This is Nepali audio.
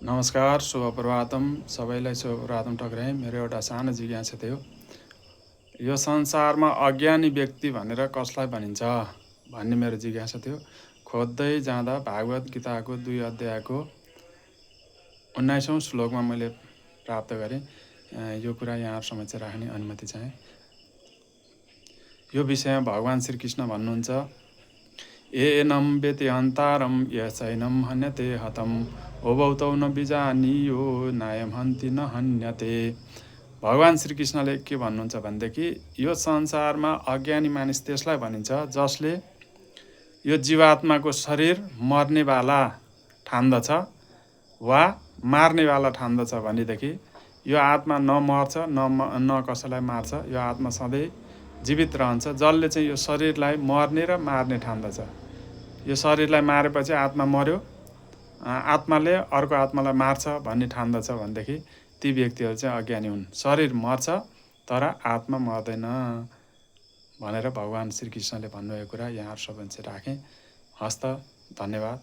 नमस्कार, शुभ प्रभातम। सबैलाई शुभ प्रभातम टक्राएँ। मेरो एउटा सानो जिज्ञासा थियो, यो संसारमा अज्ञानी व्यक्ति भनेर कसलाई भनिन्छ भन्ने मेरो जिज्ञासा थियो। खोज्दै जाँदा भागवत गीताको 2 अध्यायको 19औं श्लोकमा मैले प्राप्त गरेँ। यो कुरा यहाँ समक्ष राख्ने अनुमति चाहे। यो विषयमा भगवान् श्रीकृष्ण भन्नुहुन्छ, एनं वेति हन्तारं यचैनं हन्यते हतम् उभौ न बिजानीयो नायं हन्ति न हन्यते। भगवान् श्रीकृष्णले के भन्नुहुन्छ भनेदेखि यो संसारमा अज्ञानी मानिस त्यसलाई भनिन्छ जसले यो जीवात्माको शरीर मर्नेवाला ठान्दछ वा मार्नेवाला ठान्दछ भनेदेखि यो आत्मा न मर्छ न कसैलाई मार्छ। यो आत्मा सधैँ जीवित रहन्छ। जसले चाहिँ यो शरीरलाई मर्ने र मार्ने ठान्दछ, यो शरीरलाई मारेपछि आत्मा मर्यो, आत्माले अर्को आत्मालाई मार्छ भन्ने ठान्दछ भनेदेखि ती व्यक्तिहरू चाहिँ अज्ञानी हुन्। शरीर मर्छ तर आत्मा मर्दैन भनेर भगवान् श्रीकृष्णले भन्नुभएको कुरा यहाँ सबैले राखेँ। हस्त, धन्यवाद।